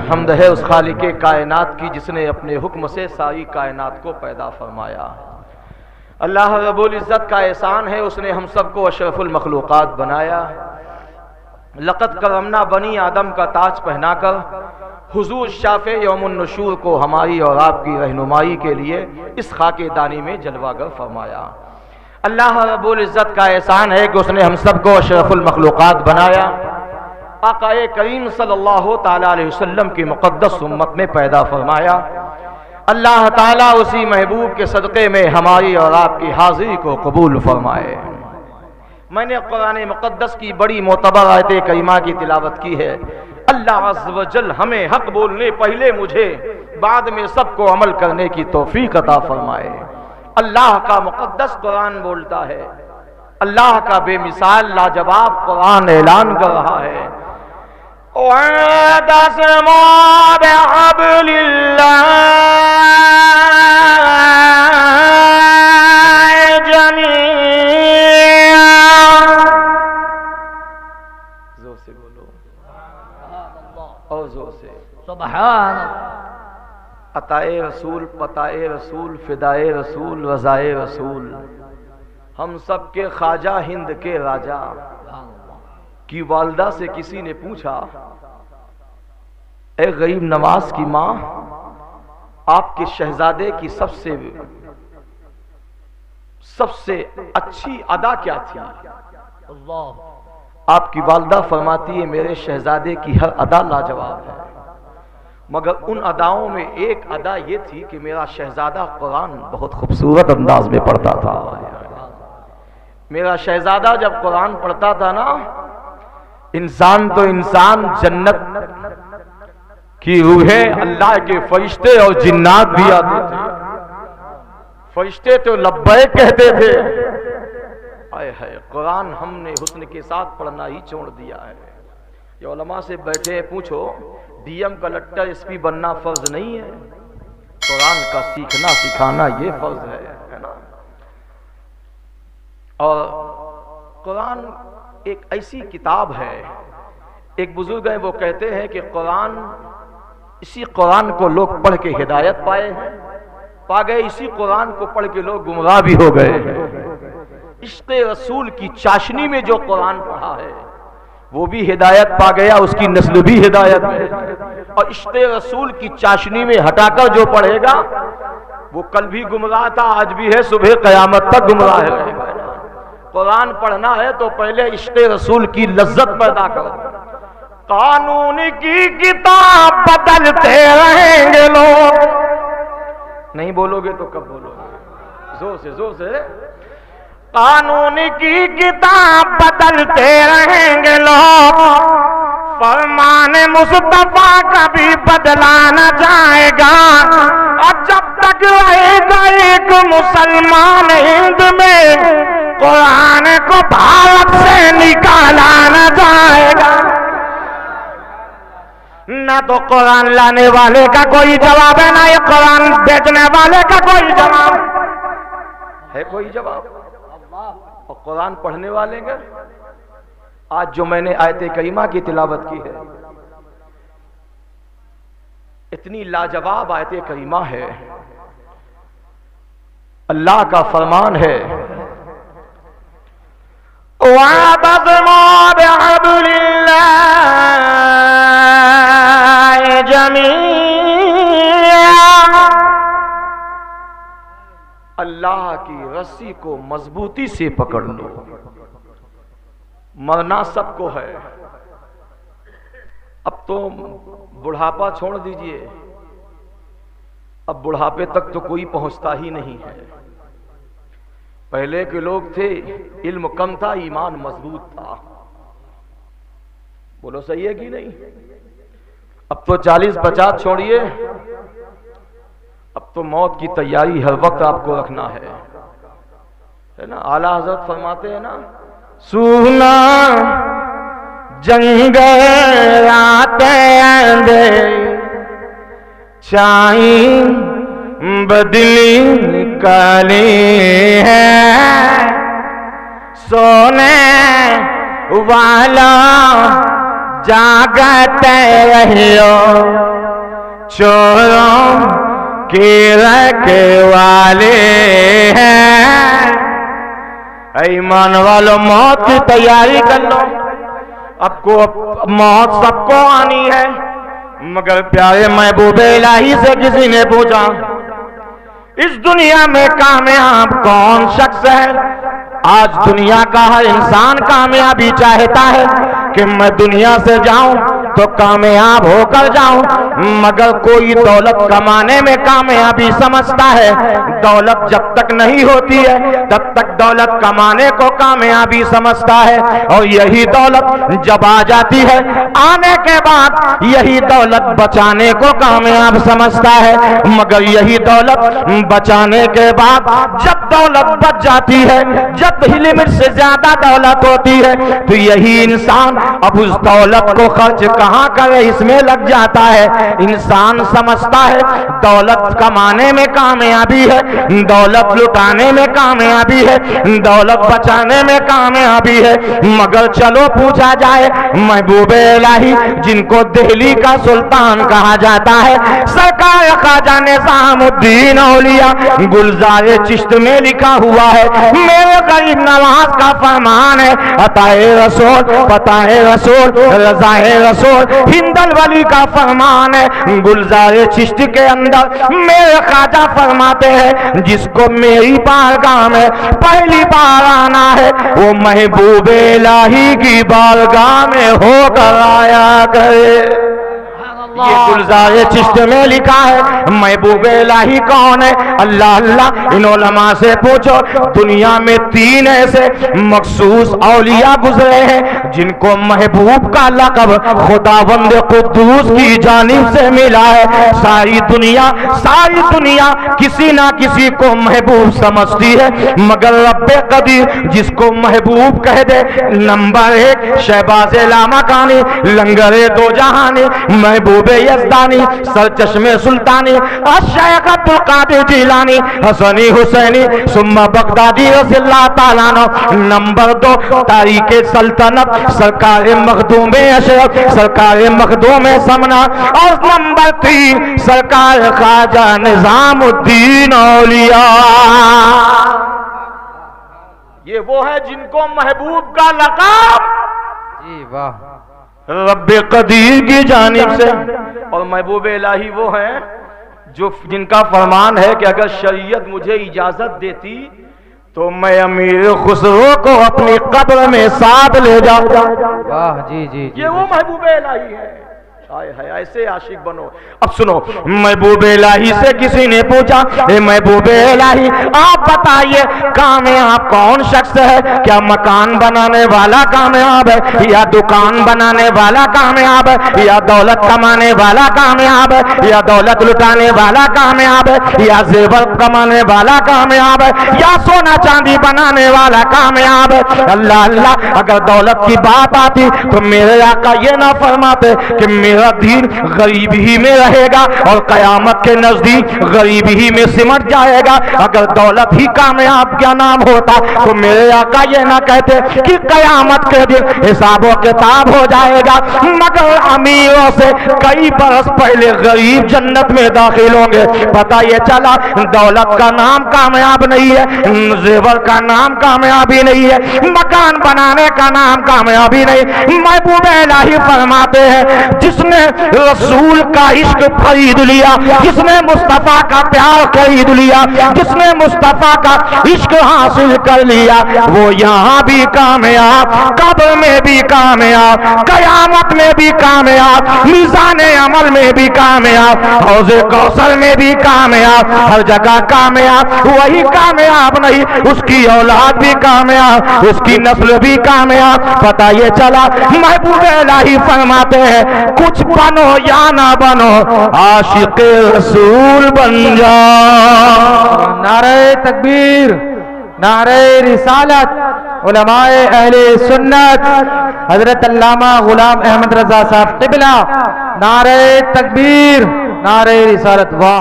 حمد ہے اس خالق کائنات کی جس نے اپنے حکم سے ساری کائنات کو پیدا فرمایا۔ اللہ رب العزت کا احسان ہے اس نے ہم سب کو اشرف المخلوقات بنایا۔ لقد کرمنا بنی آدم کا تاج پہنا کر حضور شافع یوم النشور کو ہماری اور آپ کی رہنمائی کے لیے اس خاک دانی میں جلوہ گر فرمایا۔ اللہ رب العزت کا احسان ہے کہ اس نے ہم سب کو اشرف المخلوقات بنایا، آقا کریم صلی اللہ تعالی علیہ وسلم کی مقدس امت میں پیدا فرمایا۔ اللہ تعالیٰ اسی محبوب کے صدقے میں ہماری اور آپ کی حاضری کو قبول فرمائے۔ میں نے قرآن مقدس کی بڑی معتبر آیت کریمہ کی تلاوت کی ہے۔ اللہ عز و جل ہمیں حق بولنے پہلے مجھے، بعد میں سب کو عمل کرنے کی توفیق عطا فرمائے۔ اللہ کا مقدس قرآن بولتا ہے، اللہ کا بے مثال لاجواب قرآن اعلان کر رہا ہے، وَاعْتَصِمُوا بِحَبْلِ اللَّهِ جَمِيعًا۔ زور سے بولو اور زور سے سبحان عطائے رسول، پتائے رسول، فدائے رسول، رضائے رسول، ہم سب کے خواجہ ہند کے راجہ کی والدہ سے کسی نے پوچھا، اے غریب نواز کی ماں، آپ کے شہزادے کی سب سے اچھی ادا کیا تھی؟ اللہ آپ کی والدہ فرماتی ہے میرے شہزادے کی ہر ادا لاجواب ہے، مگر ان اداؤں میں ایک ادا یہ تھی کہ میرا شہزادہ قرآن بہت خوبصورت انداز میں پڑھتا تھا۔ میرا شہزادہ جب قرآن پڑھتا تھا نا، انسان تو انسان، جنت کی روحیں، اللہ کے فرشتے اور جنات بھی آتے تھے، فرشتے تو لبیک کہتے تھے۔ آئے ہائے، قرآن ہم نے حسن کے ساتھ پڑھنا ہی چھوڑ دیا ہے۔ یہ علماء سے بیٹھے پوچھو، D M collector S P بننا فرض نہیں ہے؟ قرآن کا سیکھنا سکھانا یہ فرض ہے نا۔ اور قرآن ایک ایسی کتاب ہے، ایک بزرگ ہیں وہ کہتے ہیں کہ اسی قرآن کو لوگ پڑھ کے ہدایت پا گئے، اسی قرآن کو پڑھ کے لوگ گمراہ بھی ہو گئے۔ عشق رسول کی چاشنی میں جو قرآن پڑھا ہے وہ بھی ہدایت پا گیا، اس کی نسل بھی ہدایت ہے، اور عشق رسول کی چاشنی میں ہٹا کر جو پڑھے گا وہ کل بھی گمراہ تھا، آج بھی ہے، صبح قیامت تک گمراہ رہے گا۔ قرآن پڑھنا ہے تو پہلے عشق رسول کی لذت پیدا کرو۔ قانون کی کتاب بدلتے رہیں گے لوگ، نہیں بولو گے تو کب بولو گے؟ زور سے زور سے۔ قانون کی کتاب بدلتے رہیں گے لوگ، فرمان مصطفیٰ کبھی بدلا نہ جائے گا، اور جب تک رہے گا ایک مسلمان ہند میں، قرآن کو بھارت سے نکالا نہ جائے گا۔ نہ تو قرآن لانے والے کا کوئی جواب ہے، نہ یہ قرآن بیچنے والے کا کوئی جواب ہے، کوئی جواب؟ اور قرآن پڑھنے والے کا آج جو میں نے آیت کریمہ کی تلاوت کی ہے، اتنی لاجواب آیت کریمہ ہے، اللہ کا فرمان ہے، وَاعْتَصِمُوا بِحَبْلِ اللَّهِ جَمِيعًا۔ اللہ کی رسی کو مضبوطی سے پکڑ لو، مرنا سب کو ہے۔ اب تو بڑھاپا چھوڑ دیجئے، اب بڑھاپے تک تو کوئی پہنچتا ہی نہیں ہے۔ پہلے کے لوگ تھے، علم کم تھا، ایمان مضبوط تھا، بولو صحیح ہے کہ نہیں؟ اب تو 40-50 چھوڑیے، اب تو موت کی تیاری ہر وقت آپ کو رکھنا ہے نا۔ اعلیٰ حضرت فرماتے ہیں نا، سونا جنگ راتیں دے چاہیں بدلی کالی ہے، سونے والا جاگتے رہو چوروں کی رکھے والے ہیں، ایمان والو موت کی تیاری کر لو، اب کو موت سب کو آنی ہے، مگر پیارے محبوب الہی سے کسی نے پوچھا اس دنیا میں کامیاب کون شخص ہے؟ آج دنیا کا ہر انسان کامیابی چاہتا ہے کہ میں دنیا سے جاؤں تو کامیاب ہو کر جاؤں، مگر کوئی دولت کمانے میں کامیابی سمجھتا ہے، دولت جب تک نہیں ہوتی ہے تب تک دولت کمانے کو کامیابی سمجھتا ہے، اور یہی دولت جب آ جاتی ہے آنے کے بعد یہی دولت بچانے کو کامیاب سمجھتا ہے، مگر یہی دولت بچانے کے بعد جب دولت بچ جاتی ہے، جب لمٹ سے زیادہ دولت ہوتی ہے تو یہی انسان اب اس دولت کو خرچ کہاں کرے اس میں لگ جاتا ہے۔ انسان سمجھتا ہے دولت کمانے میں کامیابی ہے، دولت لٹانے میں کامیابی ہے، دولت بچانے میں کامیابی ہے، مگر چلو پوچھا جائے محبوب الہی جن کو دہلی کا سلطان کہا جاتا ہے، سرکار خواجہ نظام الدین اولیاء گلزار چشت میں لکھا ہوا ہے، میرے غریب نواز کا فرمان ہے، عطائے رسول فتح رسول رضائے رسول ہندل ولی کا فرمان ہے، گلزار چشت کے اندر میرے خواجہ فرماتے ہیں جس کو میری بارگاہ میں پہلی بار آنا ہے وہ محبوب الہی کی بارگاہ میں ہو کر آیا کرے۔ یہ گلزار چشت میں لکھا ہے محبوب الہی کون ہے؟ اللہ اللہ ان علماء سے پوچھو، دنیا میں 3 ایسے مخصوص اولیاء گزرے ہیں جن کو محبوب کا لقب خداوند قدوس کی جانب سے ملا ہے۔ ساری دنیا کسی نہ کسی کو محبوب سمجھتی ہے، مگر رب قدیر جس کو محبوب کہہ دے، نمبر 1 شہباز لامکانی، لنگر دو جہانی، محبوب یزدانی، سرچشم سلطانی، الشیخ عبدالقادر جیلانی، حسنی حسینی، ثم بغدادی رضی اللہ تعالیٰ عنہ، نمبر 2 تاریخ سلطنت سرکار مخدوم اشرف، سرکار مخدوم سمنا، اور نمبر 3 سرکار خواجہ نظام الدین اولیاء۔ یہ وہ ہے جن کو محبوب کا لقب جی واہ رب قدیر کی جانب سے، اور محبوب الہی وہ ہیں جن کا فرمان ہے کہ اگر شریعت مجھے اجازت دیتی تو میں امیر خسرو کو اپنی قبر میں ساتھ لے جاؤں۔ واہ جی جی یہ وہ محبوب الہی ہے، ایسے عاشق بنو۔ اب سنو، محبوب الہی سے کسی نے پوچھا اے محبوب الہی آپ بتائیے کامیاب کون شخص ہے؟ کیا مکان بنانے والا کامیاب ہے، یا دکان بنانے والا کامیاب ہے، یا دولت کمانے والا کامیاب ہے، یا دولت لٹانے والا کامیاب ہے، یا زیور کمانے والا کامیاب ہے، یا سونا چاندی بنانے والا کامیاب ہے؟ اللہ اللہ، اگر دولت کی بات آتی تو میرے آقا یہ نہ فرماتے کہ میرا دین غریب ہی میں رہے گا اور قیامت کے نزدیک غریب ہی میں سمٹ جائے گا۔ اگر دولت ہی کامیاب کیا نام ہوتا تو میرے آقا یہ نہ کہتے کہ قیامت کے دن حساب و کتاب ہو جائے گا، مگر امیروں سے کئی برس پہلے غریب جنت میں داخل ہوں گے۔ پتہ یہ چلا دولت کا نام کامیاب نہیں ہے، زیور کا نام کامیابی نہیں ہے، مکان بنانے کا نام کامیابی نہیں۔ محبوب الہی فرماتے ہیں جس نے رسول کا عشق خرید لیا، جس نے مصطفیٰ کا پیار خرید لیا، جس نے مصطفیٰ کا عشق حاصل کر لیا، وہ یہاں بھی کامیاب، قبر میں بھی کامیاب، قیامت میں بھی کامیاب، میزان عمل میں بھی کامیاب، حوض کوثر میں بھی کامیاب، ہر جگہ کامیاب۔ وہی کامیاب نہیں، اس کی اولاد بھی کامیاب، اس کی نسل بھی کامیاب۔ پتہ یہ چلا محبوب الہی فرماتے ہیں کچھ بنو یا نہ بنو عاشق رسول بن جاؤ۔ نعرہ تکبیر، نعرہ رسالت، علماء اہل سنت حضرت علامہ غلام احمد رضا صاحب قبلہ، نعرہ تکبیر، نعرہ رسالت۔ واہ